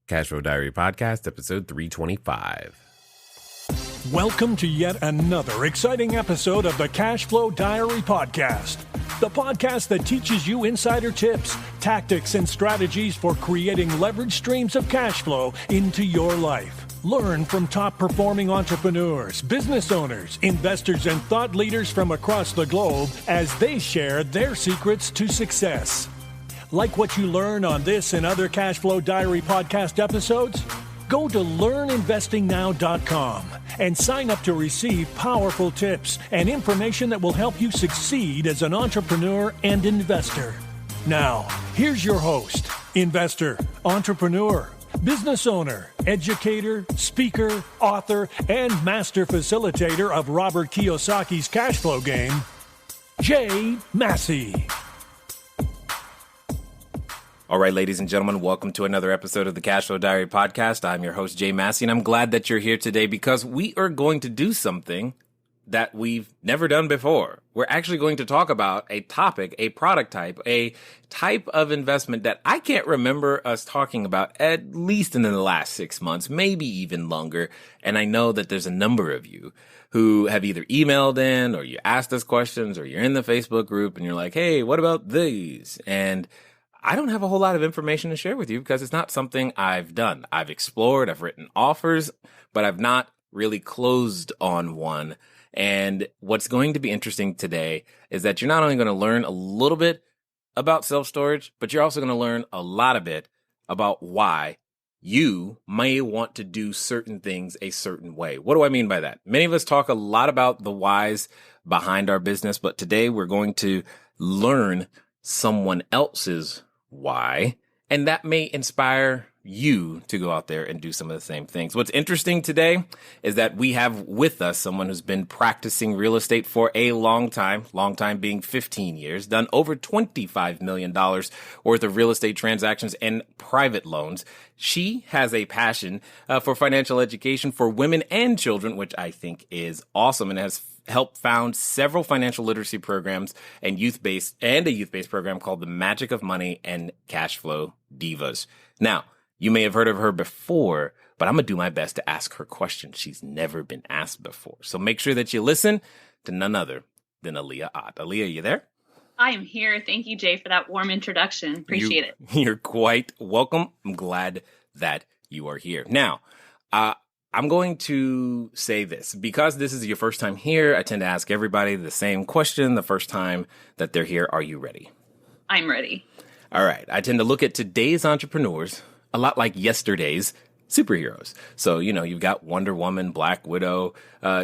Cashflow Diary Podcast, episode 325. Welcome to yet another exciting episode of the Cashflow Diary Podcast, the podcast that teaches you insider tips, tactics, and strategies for creating leverage streams of cash flow into your life. Learn from top-performing entrepreneurs, business owners, investors, and thought leaders from across the globe as they share their secrets to success. Like what you learn on this and other Cashflow Diary podcast episodes? Go to learninvestingnow.com and sign up to receive powerful tips and information that will help you succeed as an entrepreneur and investor. Now, here's your host, investor, entrepreneur, business owner, educator, speaker, author, and master facilitator of Robert Kiyosaki's cash flow game, Jay Massey. All right, ladies and gentlemen, welcome to another episode of the Cashflow Diary Podcast. I'm your host, Jay Massey, and I'm glad that you're here today because we are going to do something that we've never done before. We're actually going to talk about a topic, a product type, a type of investment that I can't remember us talking about at least in the last 6 months, maybe even longer. And I know that there's a number of you who have either emailed in or you asked us questions or you're in the Facebook group and you're like, hey, what about these? And I don't have a whole lot of information to share with you because it's not something I've done. I've explored, I've written offers, but I've not really closed on one. And what's going to be interesting today is that you're not only going to learn a little bit about self-storage, but you're also going to learn a lot of it about why you may want to do certain things a certain way. What do I mean by that? Many of us talk a lot about the whys behind our business, but today we're going to learn someone else's why, and that may inspire you to go out there and do some of the same things. What's interesting today is that we have with us someone who's been practicing real estate for a long time being 15 years, done over $25 million worth of real estate transactions and private loans. She has a passion for financial education for women and children, which I think is awesome, and has helped found several financial literacy programs and a youth-based program called The Magic of Money and Cashflow Divas. Now, you may have heard of her before, but I'm going to do my best to ask her questions she's never been asked before. So make sure that you listen to none other than Alia Ott. Alia, you there? I am here. Thank you, Jay, for that warm introduction. Appreciate it. You're quite welcome. I'm glad that you are here. Now, I'm going to say this. Because this is your first time here, I tend to ask everybody the same question the first time that they're here. Are you ready? I'm ready. All right. I tend to look at today's entrepreneurs a lot like yesterday's superheroes. So, you've got Wonder Woman, Black Widow,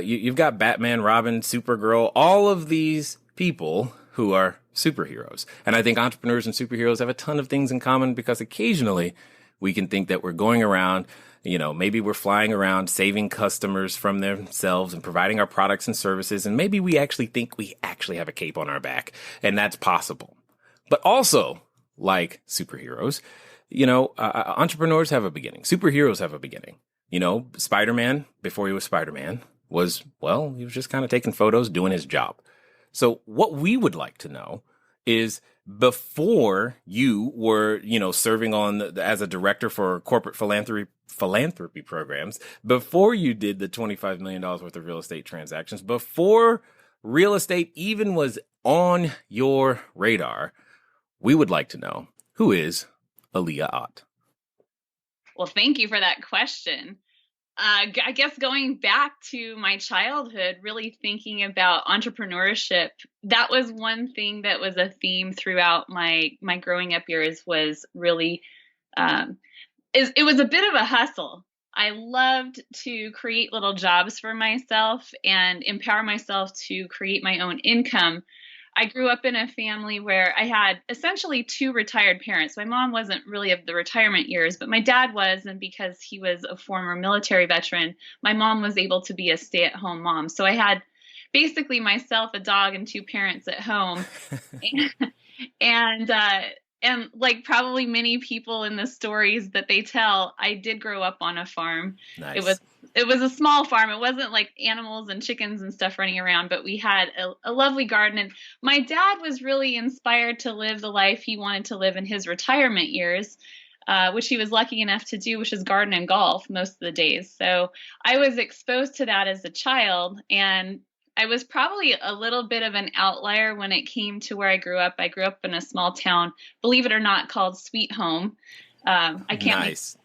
you've got Batman, Robin, Supergirl, all of these people who are superheroes. And I think entrepreneurs and superheroes have a ton of things in common because occasionally we can think that we're going around, maybe we're flying around saving customers from themselves and providing our products and services. And maybe we actually think we actually have a cape on our back, and that's possible. But also, like superheroes, entrepreneurs have a beginning. Superheroes have a beginning. Spider-Man, before he was Spider-Man, he was just kind of taking photos, doing his job. So what we would like to know is before you were, serving as a director for corporate philanthropy programs, before you did the $25 million worth of real estate transactions, before real estate even was on your radar, we would like to know, who is Alia Ott? Well, thank you for that question. I guess going back to my childhood, really thinking about entrepreneurship, that was one thing that was a theme throughout my growing up years. Was really, it was a bit of a hustle. I loved to create little jobs for myself and empower myself to create my own income. I grew up in a family where I had essentially two retired parents. My mom wasn't really of the retirement years, but my dad was. And because he was a former military veteran, my mom was able to be a stay-at-home mom. So I had basically myself, a dog, and two parents at home. And like probably many people in the stories that they tell, I did grow up on a farm. Nice. It was a small farm. It wasn't like animals and chickens and stuff running around, but we had a lovely garden. And my dad was really inspired to live the life he wanted to live in his retirement years. which he was lucky enough to do, which is garden and golf most of the days. So I was exposed to that as a child, and I was probably a little bit of an outlier when it came to where I grew up. I grew up in a small town, believe it or not, called Sweet Home. I can't. Nice.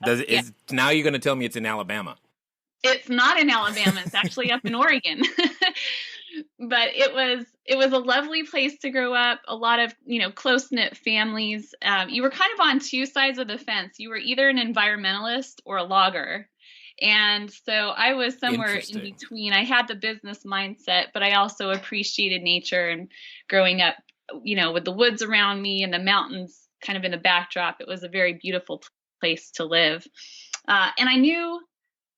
Now you're going to tell me it's in Alabama? It's not in Alabama. It's actually up in Oregon. But it was a lovely place to grow up. A lot of, close-knit families. You were kind of on two sides of the fence. You were either an environmentalist or a logger. And so I was somewhere in between. I had the business mindset, but I also appreciated nature, and growing up, with the woods around me and the mountains kind of in the backdrop, it was a very beautiful place to live. And I knew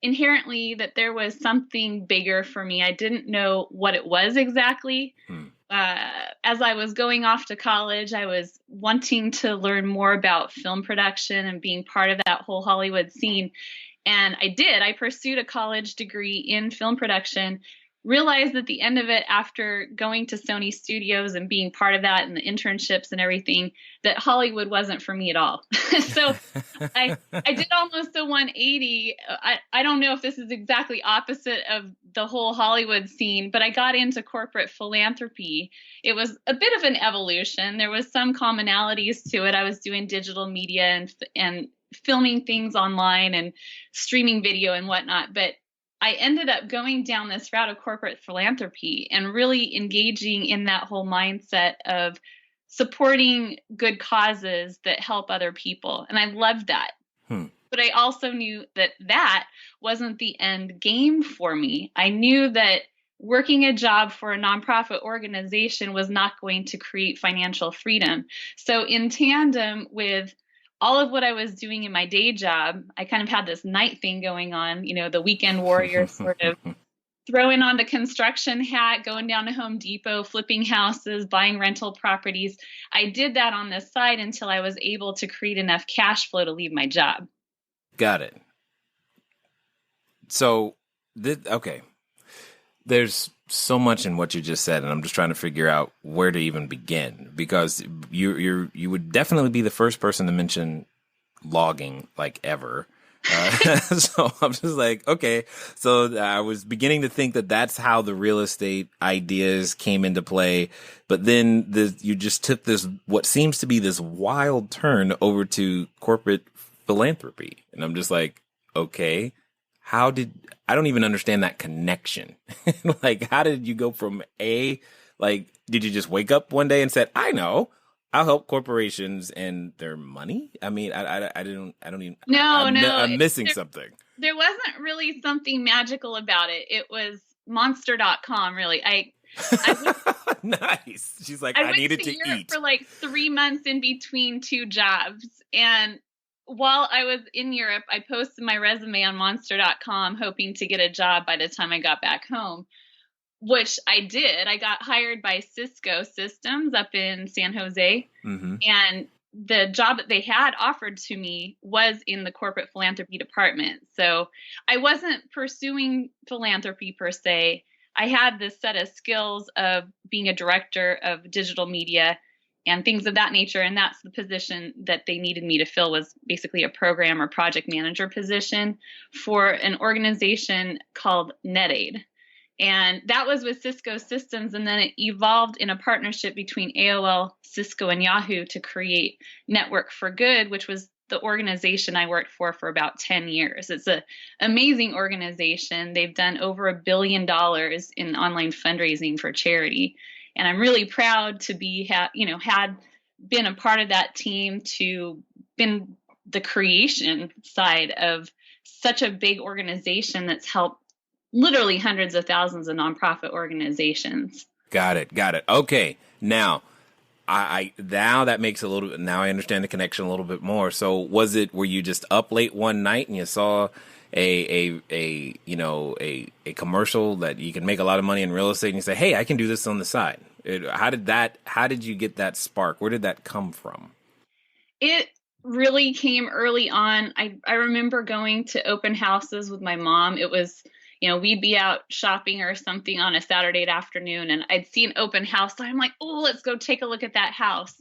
inherently that there was something bigger for me. I didn't know what it was exactly. As I was going off to college, I was wanting to learn more about film production and being part of that whole Hollywood scene. And I did. I pursued a college degree in film production, realized at the end of it, after going to Sony Studios and being part of that and the internships and everything, that Hollywood wasn't for me at all. So I did almost a 180. I don't know if this is exactly opposite of the whole Hollywood scene, but I got into corporate philanthropy. It was a bit of an evolution. There was some commonalities to it. I was doing digital media and filming things online and streaming video and whatnot. But I ended up going down this route of corporate philanthropy and really engaging in that whole mindset of supporting good causes that help other people. And I loved that. But I also knew that that wasn't the end game for me. I knew that working a job for a nonprofit organization was not going to create financial freedom. So in tandem with all of what I was doing in my day job, I kind of had this night thing going on, the weekend warrior sort of throwing on the construction hat, going down to Home Depot, flipping houses, buying rental properties. I did that on the side until I was able to create enough cash flow to leave my job. Got it. So, okay. There's so much in what you just said, and I'm just trying to figure out where to even begin, because you would definitely be the first person to mention logging, like, ever. So I'm just like, okay. So I was beginning to think that that's how the real estate ideas came into play, but then you just took this, what seems to be this wild turn over to corporate philanthropy, and I'm just like, okay. I don't even understand that connection. Like, how did you go from did you just wake up one day and said, I know, I'll help corporations and their money? I mean, I don't even. No, I'm missing something. There wasn't really something magical about it. It was monster.com, really. I Nice. She's like, I needed to eat for like 3 months in between two jobs. And while I was in Europe, I posted my resume on monster.com, hoping to get a job by the time I got back home, which I did. I got hired by Cisco Systems up in San Jose. Mm-hmm. And the job that they had offered to me was in the corporate philanthropy department. So I wasn't pursuing philanthropy per se. I had this set of skills of being a director of digital media and things of that nature. And that's the position that they needed me to fill, was basically a program or project manager position for an organization called NetAid. And that was with Cisco Systems. And then it evolved in a partnership between AOL, Cisco, and Yahoo to create Network for Good, which was the organization I worked for about 10 years. It's an amazing organization. They've done over $1 billion in online fundraising for charity. And I'm really proud to be, had been a part of that team, to been the creation side of such a big organization that's helped literally hundreds of thousands of nonprofit organizations. Got it. Okay. Now, now that makes now I understand the connection a little bit more. So were you just up late one night and you saw a commercial that you can make a lot of money in real estate and you say, hey, I can do this on the side? How did you get that spark? Where did that come from? It really came early on. I remember going to open houses with my mom. It was, we'd be out shopping or something on a Saturday afternoon, and I'd see an open house. So I'm like, oh, let's go take a look at that house.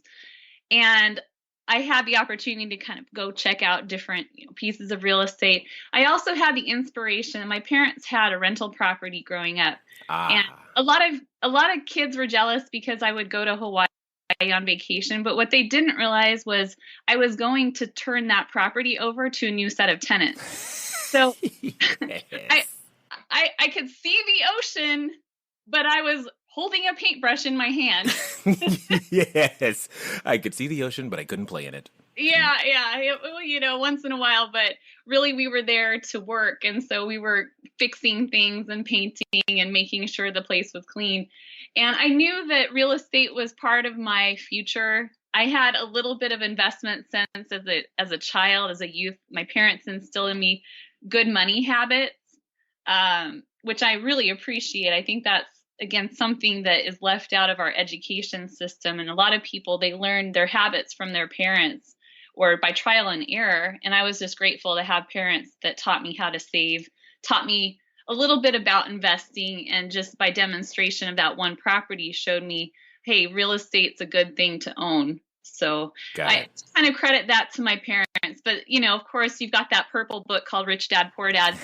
And I had the opportunity to kind of go check out different pieces of real estate. I also had the inspiration. My parents had a rental property growing up, and a lot of kids were jealous because I would go to Hawaii on vacation. But what they didn't realize was I was going to turn that property over to a new set of tenants. So Yes. I could see the ocean, but I was holding a paintbrush in my hand. Yes. I could see the ocean, but I couldn't play in it. Yeah. Once in a while, but really we were there to work. And so we were fixing things and painting and making sure the place was clean. And I knew that real estate was part of my future. I had a little bit of investment sense as a child, as a youth. My parents instilled in me good money habits, which I really appreciate. I think that's, again, something that is left out of our education system. And a lot of people, they learn their habits from their parents or by trial and error. And I was just grateful to have parents that taught me how to save, taught me a little bit about investing, and just by demonstration of that one property showed me, hey, real estate's a good thing to own. So I kind of credit that to my parents. But, of course, you've got that purple book called Rich Dad, Poor Dad,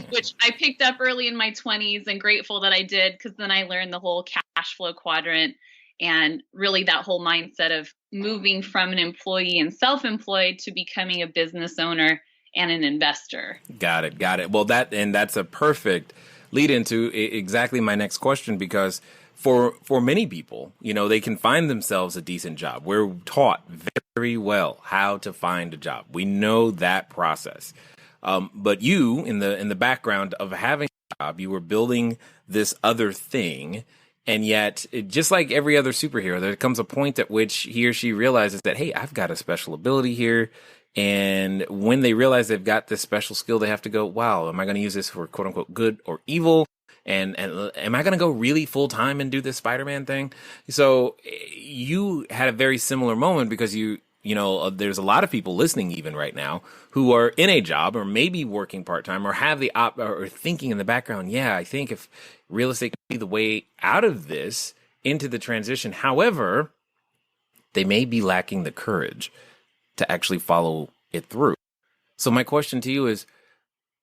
which I picked up early in my 20s, and grateful that I did, because then I learned the whole cash flow quadrant and really that whole mindset of moving from an employee and self-employed to becoming a business owner and an investor. Got it. Well, that's a perfect lead into exactly my next question, because for many people, they can find themselves a decent job. We're taught very well how to find a job. We know that process. But you, in the background of having a job, you were building this other thing. And yet, just like every other superhero, there comes a point at which he or she realizes that, hey, I've got a special ability here. And when they realize they've got this special skill, they have to go, wow, am I going to use this for quote unquote good or evil? And am I going to go really full time and do this Spider-Man thing? So you had a very similar moment, because there's a lot of people listening even right now who are in a job or maybe working part-time or have the or thinking in the background, yeah, I think if real estate could be the way out of this into the transition. However, they may be lacking the courage to actually follow it through. So my question to you is,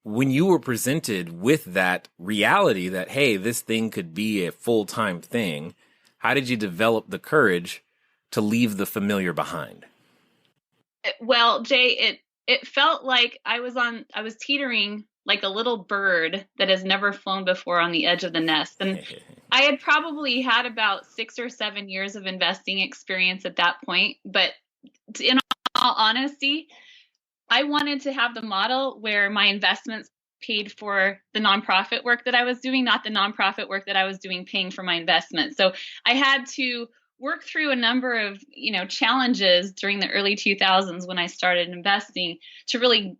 when you were presented with that reality that, hey, this thing could be a full-time thing, how did you develop the courage to leave the familiar behind? Well, Jay, it felt like I was teetering like a little bird that has never flown before on the edge of the nest. And I had probably had about 6 or 7 years of investing experience at that point. But in all honesty, I wanted to have the model where my investments paid for the nonprofit work that I was doing, not the nonprofit work that I was doing paying for my investment. So I had to work through a number of, challenges during the early 2000s when I started investing to really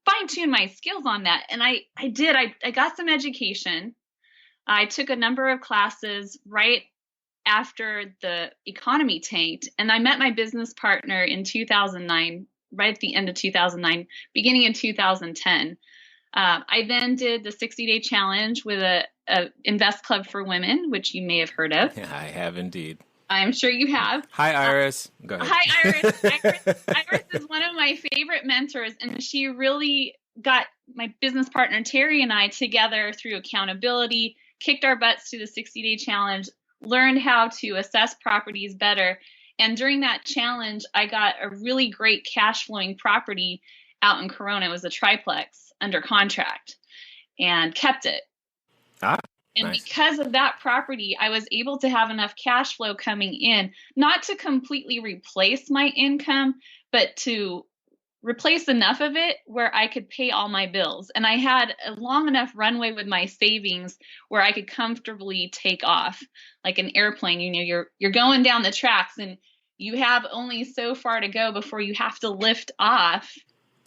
fine tune my skills on that. And I did. I got some education. I took a number of classes right after the economy tanked, and I met my business partner in 2009, right at the end of 2009, beginning in 2010. I then did the 60-day challenge with a Invest Club for Women, which you may have heard of. Yeah, I have indeed. I'm sure you have. Hi, Iris. Go ahead. Hi, Iris. Iris is one of my favorite mentors, and she really got my business partner, Terri, and I together through accountability, kicked our butts to the 60-day challenge, learned how to assess properties better. And during that challenge, I got a really great cash flowing property out in Corona. It was a triplex under contract, and kept it. And nice. Because of that property, I was able to have enough cash flow coming in, not to completely replace my income, but to replace enough of it where I could pay all my bills. And I had a long enough runway with my savings where I could comfortably take off like an airplane. You're going down the tracks and you have only so far to go before you have to lift off,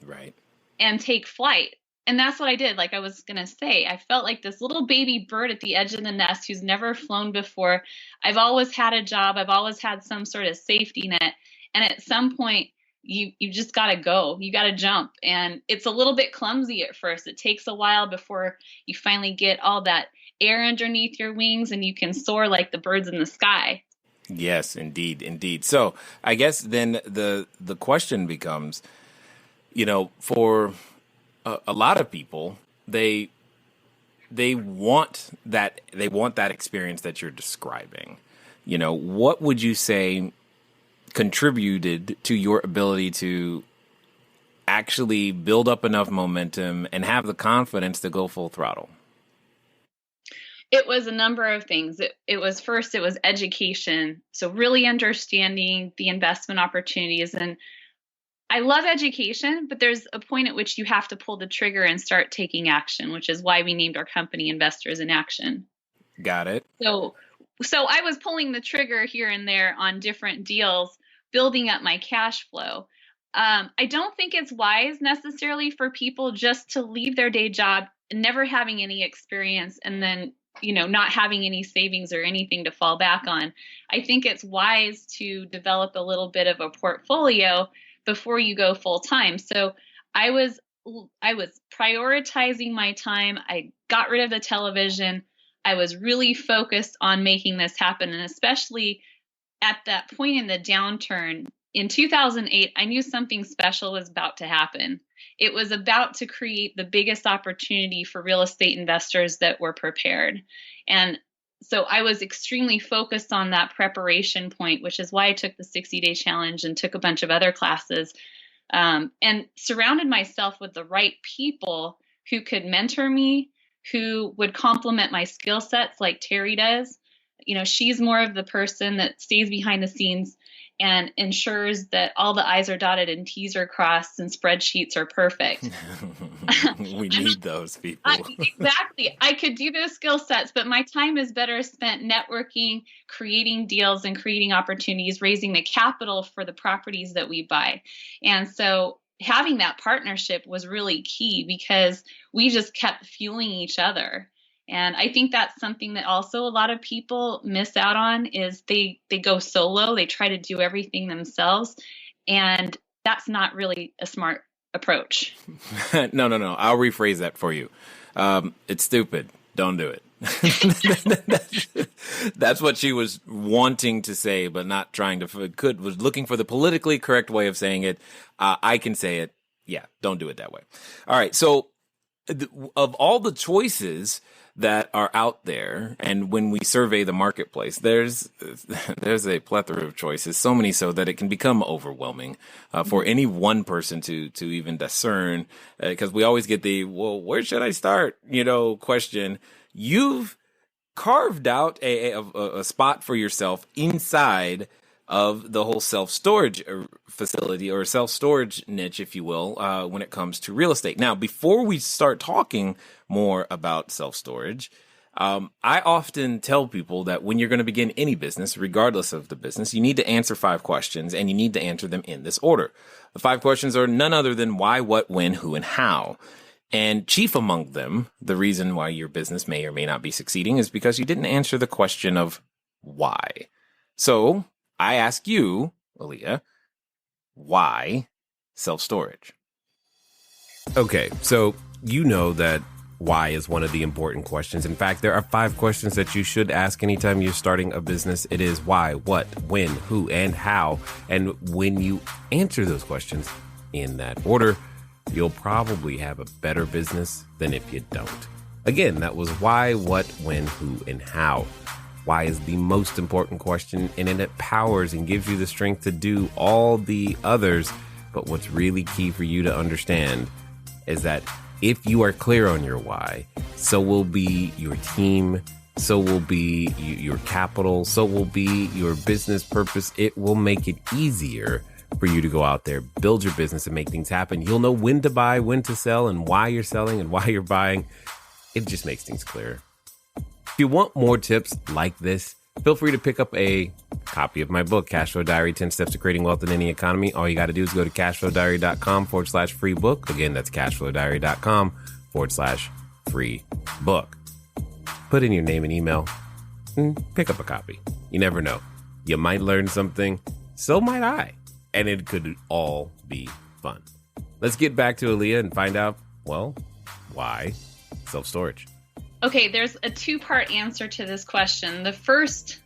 right, and take flight. And that's what I did. Like I was going to say, I felt like this little baby bird at the edge of the nest who's never flown before. I've always had a job. I've always had some sort of safety net. And at some point, you just got to go. You got to jump. And it's a little bit clumsy at first. It takes a while before you finally get all that air underneath your wings and you can soar like the birds in the sky. Yes, indeed, indeed. So I guess then the question becomes, for a lot of people, they want that experience that you're describing. What would you say contributed to your ability to actually build up enough momentum and have the confidence to go full throttle? It was a number of things. It was education. So really understanding the investment opportunities. And I love education, but there's a point at which you have to pull the trigger and start taking action, which is why we named our company Investors in Action. Got it. So I was pulling the trigger here and there on different deals, building up my cash flow. I don't think it's wise necessarily for people just to leave their day job, never having any experience, and then not having any savings or anything to fall back on. I think it's wise to develop a little bit of a portfolio before you go full time. So I was prioritizing my time. I got rid of the television. I was really focused on making this happen. And especially at that point in the downturn in 2008, I knew something special was about to happen. It was about to create the biggest opportunity for real estate investors that were prepared. And so I was extremely focused on that preparation point, which is why I took the 60-day challenge and took a bunch of other classes, and surrounded myself with the right people who could mentor me, who would complement my skill sets like Terri does. She's more of the person that stays behind the scenes and ensures that all the I's are dotted and T's are crossed and spreadsheets are perfect. We need those people. Exactly. I could do those skill sets, but my time is better spent networking, creating deals, and creating opportunities, raising the capital for the properties that we buy. And so having that partnership was really key because we just kept fueling each other. And I think that's something that also a lot of people miss out on is they go solo. They try to do everything themselves. And that's not really a smart approach. No. I'll rephrase that for you. It's stupid. Don't do it. That's what she was wanting to say, but not trying to, was looking for the politically correct way of saying it. I can say it. Yeah, don't do it that way. All right. So of all the choices that are out there, and when we survey the marketplace, there's a plethora of choices, so many so that it can become overwhelming for any one person to even discern, because we always get the, well, where should I start, question. You've carved out a spot for yourself inside of the whole self-storage facility or self-storage niche, if you will, when it comes to real estate. Now, before we start talking more about self-storage, I often tell people that when you're going to begin any business, regardless of the business, you need to answer 5 questions, and you need to answer them in this order. The 5 questions are none other than why, what, when, who, and how. And chief among them, the reason why your business may or may not be succeeding is because you didn't answer the question of why. So I ask you, Alia, why self-storage? Okay, so you know that why is one of the important questions. In fact, there are 5 questions that you should ask anytime you're starting a business. It is why, what, when, who, and how. And when you answer those questions in that order, you'll probably have a better business than if you don't. Again, that was why, what, when, who, and how. Why is the most important question, and it empowers and gives you the strength to do all the others. But what's really key for you to understand is that if you are clear on your why, so will be your team, so will be your capital, so will be your business purpose. It will make it easier for you to go out there, build your business, and make things happen. You'll know when to buy, when to sell, and why you're selling and why you're buying. It just makes things clearer. If you want more tips like this, feel free to pick up a copy of my book, Cashflow Diary, 10 Steps to Creating Wealth in Any Economy. All you got to do is go to cashflowdiary.com/free book. Again, that's cashflowdiary.com/free book. Put in your name and email and pick up a copy. You never know. You might learn something. So might I. And it could all be fun. Let's get back to Alia and find out, well, why self-storage? Okay, there's a 2-part answer to this question. The first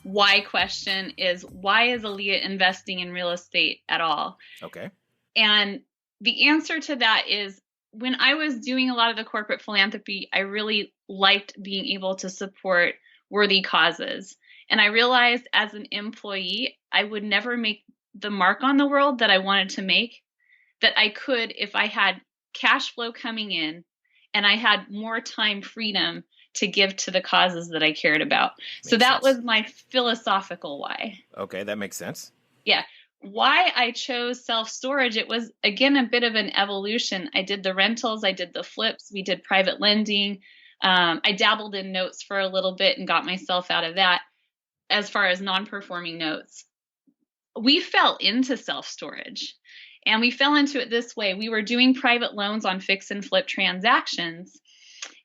why question is, why is Alia investing in real estate at all? Okay. And the answer to that is, when I was doing a lot of the corporate philanthropy, I really liked being able to support worthy causes. And I realized as an employee, I would never make the mark on the world that I wanted to make, that I could if I had cash flow coming in and I had more time freedom to give to the causes that I cared about. So that was my philosophical why. Okay, that makes sense. Yeah. Why I chose self-storage, it was, again, a bit of an evolution. I did the rentals, I did the flips, we did private lending. I dabbled in notes for a little bit and got myself out of that as far as non-performing notes. We fell into self-storage, and we fell into it this way. We were doing private loans on fix and flip transactions,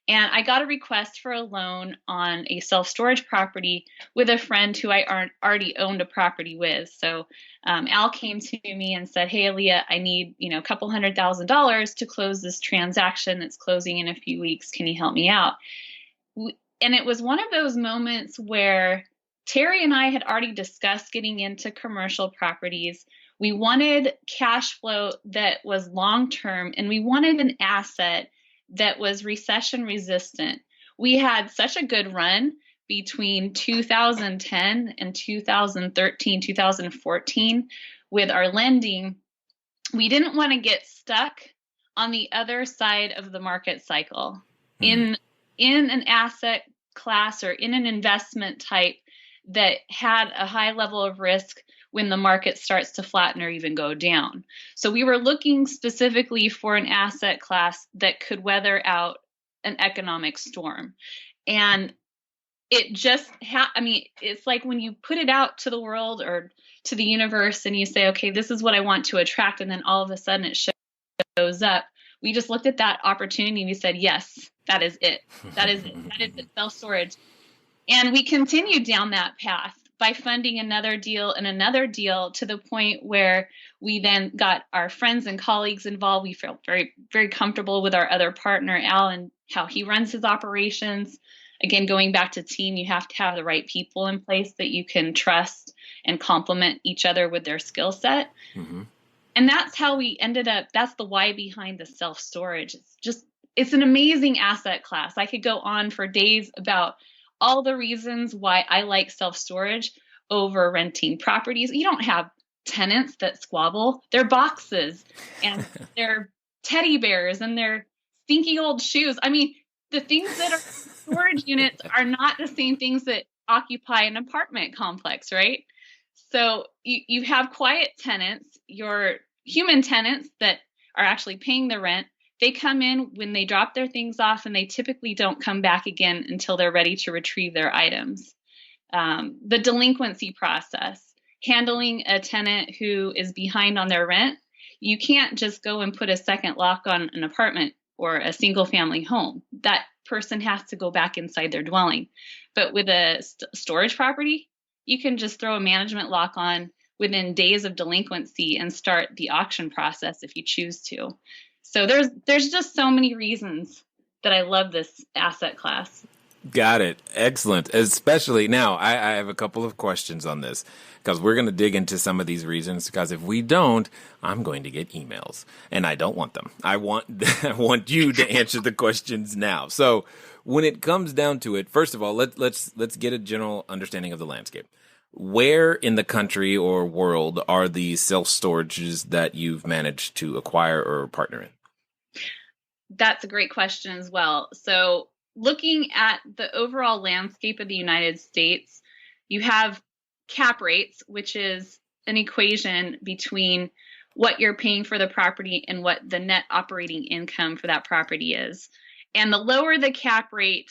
and I got a request for a loan on a self-storage property with a friend who I already owned a property with. So Al came to me and said, "Hey, Alia, I need, a couple $100,000 to close this transaction that's closing in a few weeks. Can you help me out?" And it was one of those moments where Terri and I had already discussed getting into commercial properties. We wanted cash flow that was long-term, and we wanted an asset that was recession resistant. We had such a good run between 2010 and 2013, 2014 with our lending. We didn't want to get stuck on the other side of the market cycle in an asset class or in an investment type that had a high level of risk when the market starts to flatten or even go down. So we were looking specifically for an asset class that could weather out an economic storm. And it just, it's like when you put it out to the world or to the universe and you say, okay, this is what I want to attract. And then all of a sudden it shows up. We just looked at that opportunity and we said, yes, that is it. That is it. That is it, self-storage. And we continued down that path by funding another deal and another deal to the point where we then got our friends and colleagues involved. We felt very, very comfortable with our other partner, Al, and how he runs his operations. Again, going back to team, you have to have the right people in place that you can trust and complement each other with their skill set. Mm-hmm. And that's how we ended up. That's the why behind the self-storage. It's an amazing asset class. I could go on for days about all the reasons why I like self-storage over renting properties. You don't have tenants that squabble. They're boxes and they're teddy bears and they're stinky old shoes. I mean, the things that are storage units are not the same things that occupy an apartment complex, right? So you have quiet tenants, your human tenants that are actually paying the rent. They come in when they drop their things off, and they typically don't come back again until they're ready to retrieve their items. The delinquency process, handling a tenant who is behind on their rent, you can't just go and put a second lock on an apartment or a single family home. That person has to go back inside their dwelling. But with a storage property, you can just throw a management lock on within days of delinquency and start the auction process if you choose to. So there's just so many reasons that I love this asset class. Got it. Excellent. Especially now, I have a couple of questions on this because we're going to dig into some of these reasons, because if we don't, I'm going to get emails and I don't want them. I want you to answer the questions now. So when it comes down to it, first of all, let's get a general understanding of the landscape. Where in the country or world are these self-storages that you've managed to acquire or partner in? That's a great question as well. So looking at the overall landscape of the United States, you have cap rates, which is an equation between what you're paying for the property and what the net operating income for that property is. And the lower the cap rate,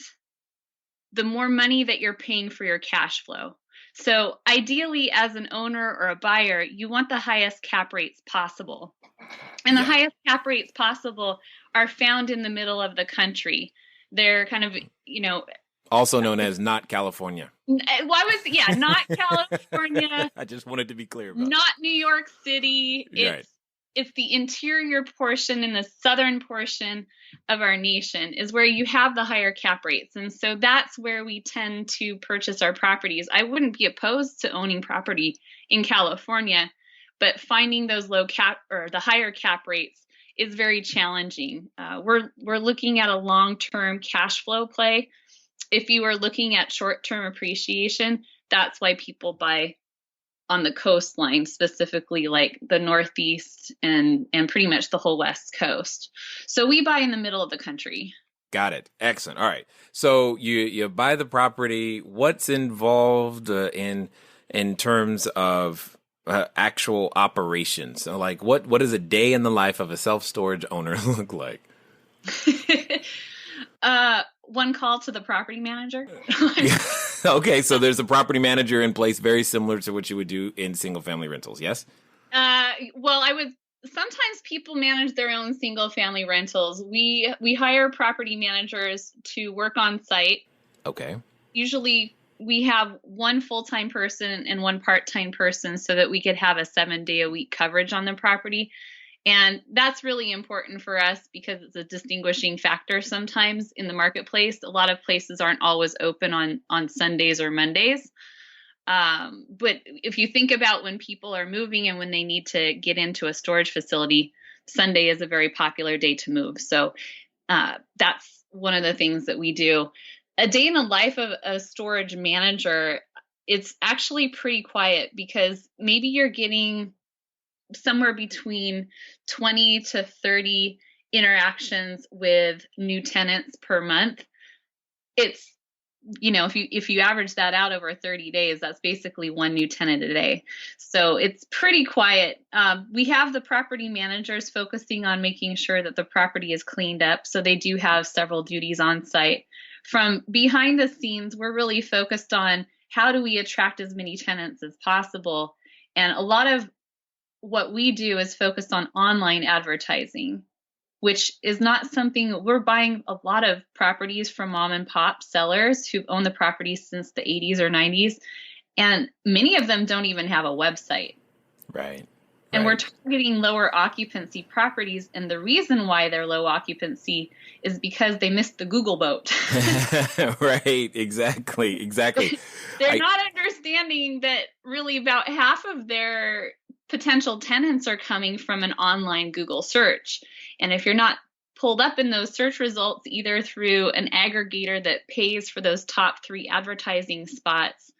the more money that you're paying for your cash flow. So ideally, as an owner or a buyer, you want the highest cap rates possible. And the highest cap rates possible are found in the middle of the country. They're kind of, also known as not California. Not California. I just wanted to be clear about not New York City. Right. it's the interior portion and the southern portion of our nation is where you have the higher cap rates. And so that's where we tend to purchase our properties. I wouldn't be opposed to owning property in California, but finding those low cap or the higher cap rates is very challenging. We're looking at a long-term cash flow play. If you are looking at short-term appreciation, that's why people buy on the coastline, specifically like the Northeast and pretty much the whole West Coast. So we buy in the middle of the country. Got it. Excellent. All right. So you buy the property. What's involved in terms of actual operations? So like what does a day in the life of a self-storage owner look like? One call to the property manager. Okay, so there's a property manager in place, very similar to what you would do in single-family rentals, yes? Well, sometimes people manage their own single-family rentals. We hire property managers to work on site. Okay. Usually we have one full-time person and one part-time person so that we could have a 7-day-a-week coverage on the property. And that's really important for us because it's a distinguishing factor sometimes in the marketplace. A lot of places aren't always open on Sundays or Mondays. But if you think about when people are moving and when they need to get into a storage facility, Sunday is a very popular day to move. So that's one of the things that we do. A day in the life of a storage manager, it's actually pretty quiet because maybe you're getting somewhere between 20 to 30 interactions with new tenants per month. It's, if you average that out over 30 days, that's basically one new tenant a day. So it's pretty quiet. We have the property managers focusing on making sure that the property is cleaned up. So they do have several duties on site. From behind the scenes, we're really focused on how do we attract as many tenants as possible. And a lot of what we do is focus on online advertising, which is not something we're buying a lot of properties from mom and pop sellers who've owned the property since the 80s or 90s. And many of them don't even have a website. Right. And we're targeting lower occupancy properties. And the reason why they're low occupancy is because they missed the Google boat. Right. Exactly. They're not understanding that really about half of their potential tenants are coming from an online Google search. And if you're not pulled up in those search results, either through an aggregator that pays for those top 3 advertising spots,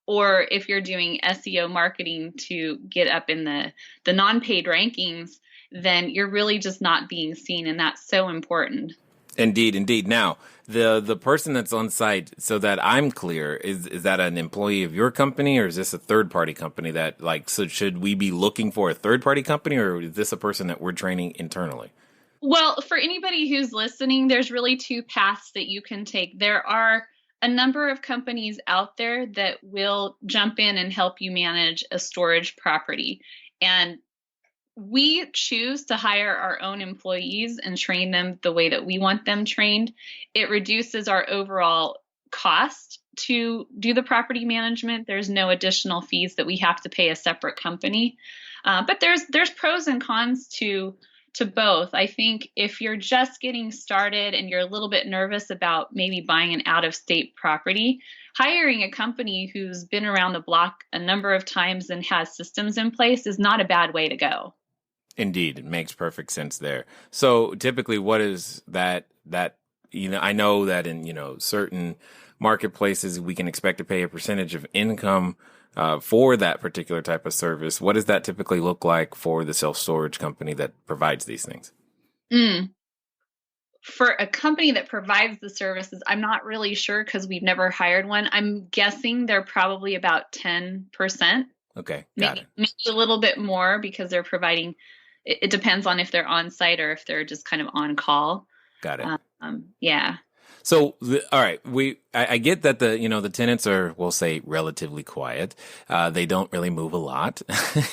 or if you're doing SEO marketing to get up in the non-paid rankings, then you're really just not being seen. And that's so important. Indeed. Now, the person that's on site, so that I'm clear, is that an employee of your company, or is this a third-party company so should we be looking for a third-party company, or is this a person that we're training internally? Well, for anybody who's listening, there's really 2 paths that you can take. There are a number of companies out there that will jump in and help you manage a storage property. And we choose to hire our own employees and train them the way that we want them trained. It reduces our overall cost to do the property management. There's no additional fees that we have to pay a separate company. But there's pros and cons to both. I think if you're just getting started and you're a little bit nervous about maybe buying an out-of-state property, hiring a company who's been around the block a number of times and has systems in place is not a bad way to go. Indeed, it makes perfect sense there. So typically, what is that I know that in certain marketplaces we can expect to pay a percentage of income for that particular type of service. What does that typically look like for the self-storage company that provides these things? For a company that provides the services, I'm not really sure because we've never hired one. I'm guessing they're probably about 10%. Okay, maybe a little bit more because they're providing. It depends on if they're on site or if they're just kind of on call. Got it. Yeah. So, all right, I get that the tenants are, we'll say, relatively quiet. They don't really move a lot.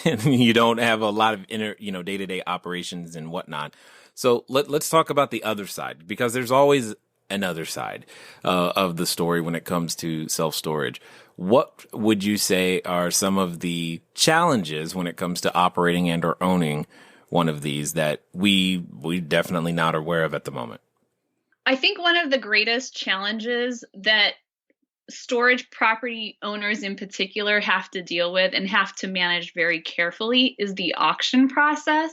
You don't have a lot of day-to-day operations and whatnot. So let's talk about the other side, because there's always another side of the story when it comes to self-storage. What would you say are some of the challenges when it comes to operating and or owning one of these that we definitely not aware of at the moment? I think one of the greatest challenges that storage property owners in particular have to deal with and have to manage very carefully is the auction process,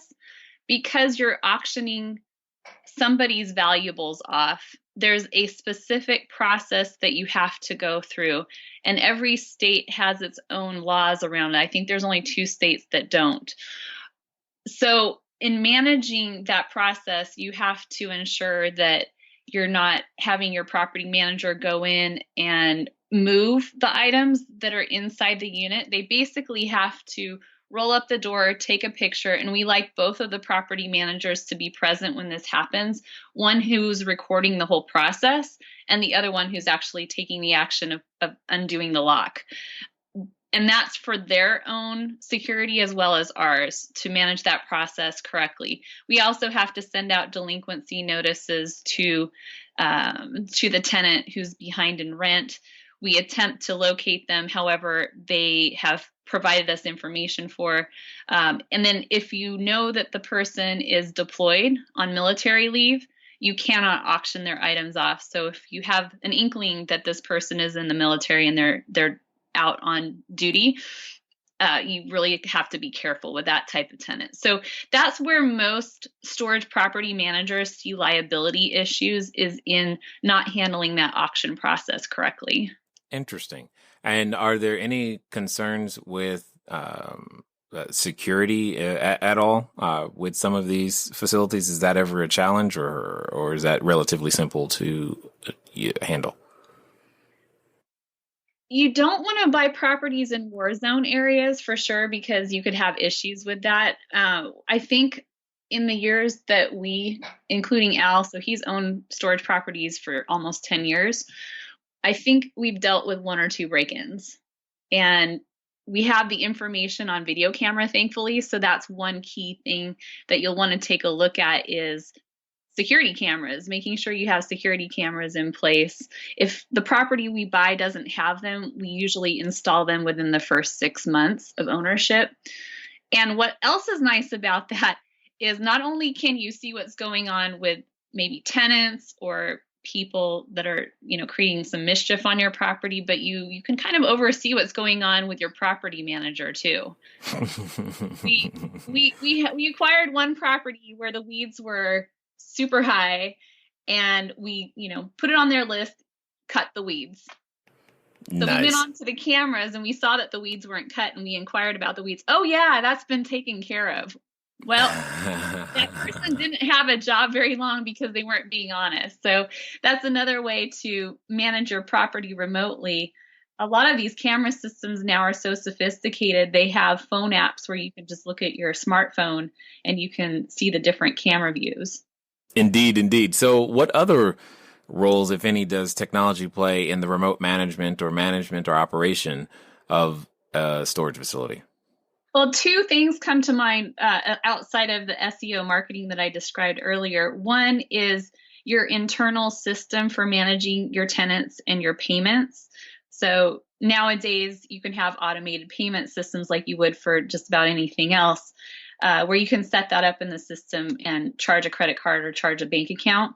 because you're auctioning somebody's valuables off. There's a specific process that you have to go through, and every state has its own laws around it. I think there's only 2 states that don't. So in managing that process, you have to ensure that you're not having your property manager go in and move the items that are inside the unit. They basically have to roll up the door, take a picture, and we like both of the property managers to be present when this happens. One who's recording the whole process and the other one who's actually taking the action of undoing the lock. And that's for their own security as well as ours to manage that process correctly. We also have to send out delinquency notices to the tenant who's behind in rent. We attempt to locate them, however, they have provided us information for. And then if you know that the person is deployed on military leave, you cannot auction their items off. So if you have an inkling that this person is in the military and they're out on duty, you really have to be careful with that type of tenant. So that's where most storage property managers see liability issues, is in not handling that auction process correctly. Interesting. And are there any concerns with security at all with some of these facilities? Is that ever a challenge, or is that relatively simple to handle? You don't want to buy properties in war zone areas for sure, because you could have issues with that. I think in the years that we, including Al, so he's owned storage properties for almost 10 years, I think we've dealt with 1 or 2 break-ins. And we have the information on video camera, thankfully. So that's one key thing that you'll want to take a look at is security cameras, making sure you have security cameras in place. If the property we buy doesn't have them, we usually install them within the first 6 months of ownership. And what else is nice about that is not only can you see what's going on with maybe tenants or people that are, creating some mischief on your property, but you can kind of oversee what's going on with your property manager too. we acquired one property where the weeds were super high, and we, put it on their list, cut the weeds. So nice. We went on to the cameras and we saw that the weeds weren't cut, and we inquired about the weeds. Oh yeah, that's been taken care of. Well, that person didn't have a job very long because they weren't being honest. So that's another way to manage your property remotely. A lot of these camera systems now are so sophisticated. They have phone apps where you can just look at your smartphone and you can see the different camera views. Indeed. So what other roles, if any, does technology play in the remote management or operation of a storage facility? Well, 2 things come to mind outside of the SEO marketing that I described earlier. One is your internal system for managing your tenants and your payments. So nowadays, you can have automated payment systems like you would for just about anything else, where you can set that up in the system and charge a credit card or charge a bank account.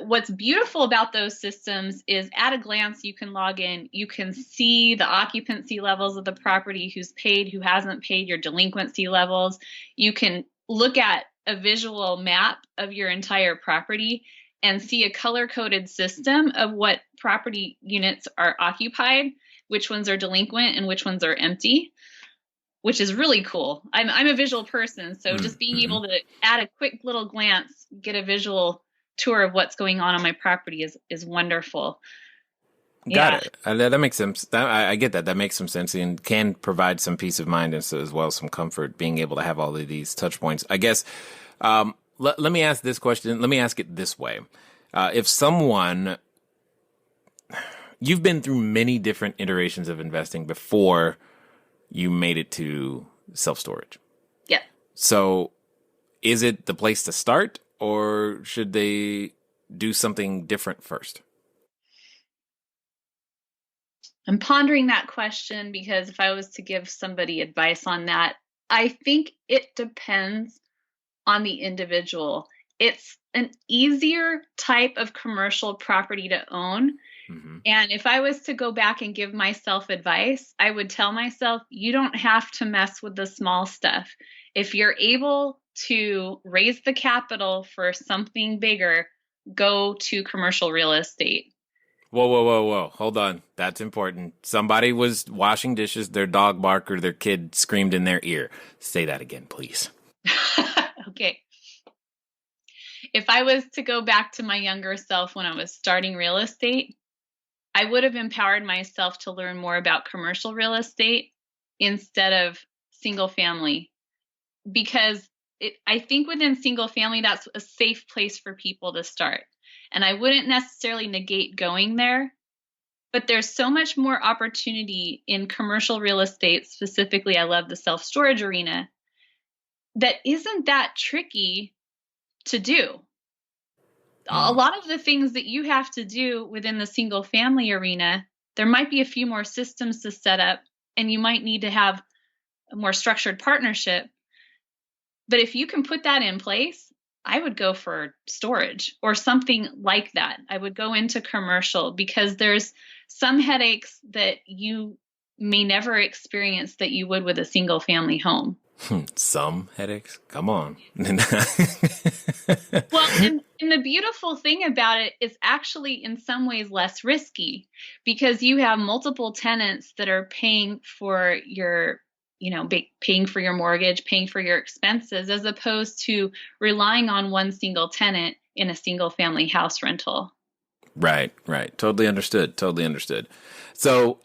What's beautiful about those systems is at a glance, you can log in, you can see the occupancy levels of the property, who's paid, who hasn't paid, your delinquency levels. You can look at a visual map of your entire property and see a color-coded system of what property units are occupied, which ones are delinquent and which ones are empty, which is really cool. I'm a visual person, so just being able to, at a quick little glance, get a visual tour of what's going on my property is wonderful. Got it. That makes sense. I get that. That makes some sense and can provide some peace of mind and so as well as some comfort being able to have all of these touch points. I guess, let me ask this question. Let me ask it this way. If someone, you've been through many different iterations of investing before you made it to self-storage. Yeah. So is it the place to start, or should they do something different first? I'm pondering that question because if I was to give somebody advice on that, I think it depends on the individual. It's an easier type of commercial property to own. Mm-hmm. And if I was to go back and give myself advice, I would tell myself, you don't have to mess with the small stuff. If you're able to raise the capital for something bigger, go to commercial real estate. Whoa. Hold on. That's important. Somebody was washing dishes, their dog barked, or their kid screamed in their ear. Say that again, please. Okay. If I was to go back to my younger self when I was starting real estate, I would have empowered myself to learn more about commercial real estate instead of single family, because I think within single family, that's a safe place for people to start. And I wouldn't necessarily negate going there, but there's so much more opportunity in commercial real estate. Specifically, I love the self-storage arena that isn't that tricky to do. A lot of the things that you have to do within the single family arena, there might be a few more systems to set up, and you might need to have a more structured partnership. But if you can put that in place, I would go for storage or something like that. I would go into commercial because there's some headaches that you may never experience that you would with a single family home. Some headaches? Come on. Well, and the beautiful thing about it is actually in some ways less risky because you have multiple tenants that are paying for your, paying for your mortgage, paying for your expenses, as opposed to relying on one single tenant in a single family house rental. Right. Totally understood. So,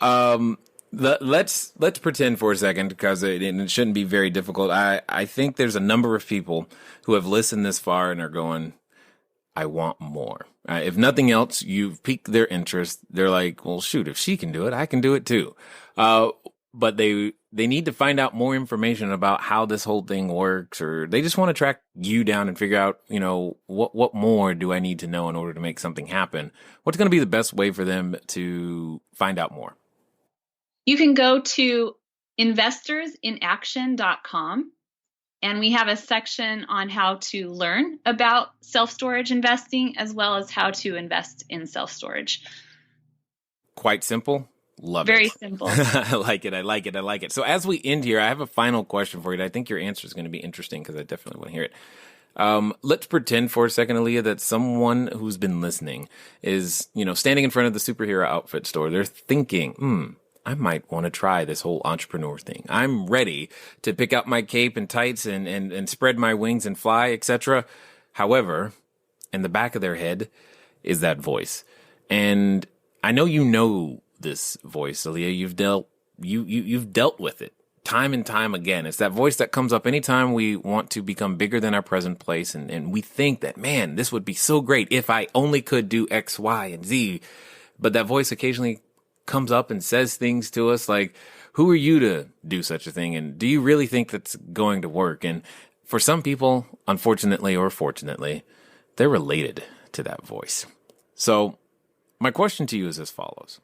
let's pretend for a second, because it shouldn't be very difficult. I think there's a number of people who have listened this far and are going, I want more. If nothing else, you've piqued their interest. They're like, well, shoot, if she can do it, I can do it too. But they need to find out more information about how this whole thing works, or they just want to track you down and figure out, what more do I need to know in order to make something happen? What's going to be the best way for them to find out more? You can go to investorsinaction.com, and we have a section on how to learn about self-storage investing as well as how to invest in self-storage. Quite simple. Love Very it. simple. I like it. So as we end here, I have a final question for you. I think your answer is going to be interesting because I definitely want to hear it. Let's pretend for a second, Alia, that someone who's been listening is, standing in front of the superhero outfit store. They're thinking, I might want to try this whole entrepreneur thing. I'm ready to pick up my cape and tights and spread my wings and fly, etc. However, in the back of their head is that voice. And I know this voice, Alia. You've dealt with it time and time again. It's that voice that comes up anytime we want to become bigger than our present place. And we think that, man, this would be so great if I only could do X, Y, and Z. But that voice occasionally comes up and says things to us like, who are you to do such a thing? And do you really think that's going to work? And for some people, unfortunately or fortunately, they're related to that voice. So my question to you is as follows.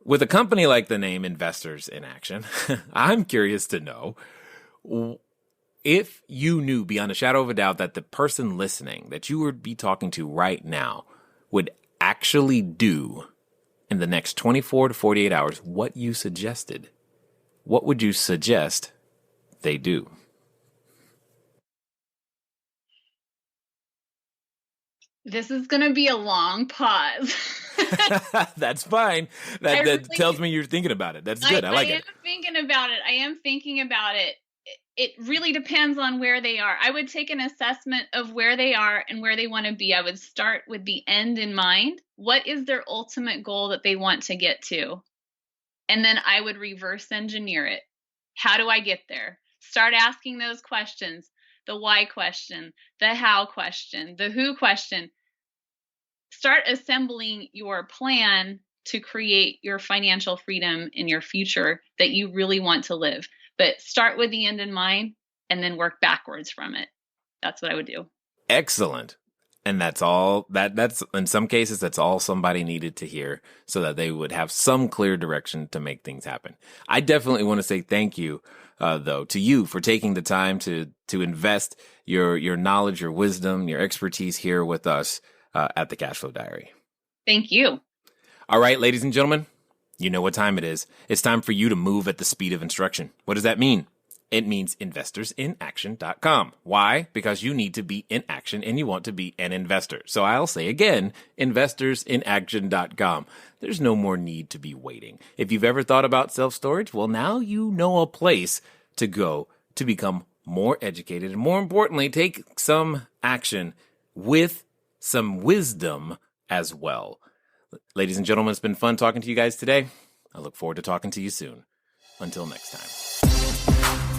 With a company like the name Investors in Action, I'm curious to know if you knew beyond a shadow of a doubt that the person listening that you would be talking to right now would actually do in the next 24 to 48 hours what you suggested. What would you suggest they do? This is going to be a long pause. That's fine. That tells me you're thinking about it. That's good. I like it. I am thinking about it. It really depends on where they are. I would take an assessment of where they are and where they want to be. I would start with the end in mind. What is their ultimate goal that they want to get to? And then I would reverse engineer it. How do I get there? Start asking those questions. The why question, the how question, the who question. Start assembling your plan to create your financial freedom in your future that you really want to live. But start with the end in mind and then work backwards from it. That's what I would do. Excellent. And that's all that's in some cases, that's all somebody needed to hear so that they would have some clear direction to make things happen. I definitely want to say thank you though, to you for taking the time to invest your knowledge, your wisdom, your expertise here with us at the Cashflow Diary. Thank you. All right, ladies and gentlemen, you know what time it is. It's time for you to move at the speed of instruction. What does that mean? It means investorsinaction.com. Why? Because you need to be in action and you want to be an investor. So I'll say again, investorsinaction.com. There's no more need to be waiting. If you've ever thought about self-storage, well, now you know a place to go to become more educated and, more importantly, take some action with some wisdom as well. Ladies and gentlemen, it's been fun talking to you guys today. I look forward to talking to you soon. Until next time.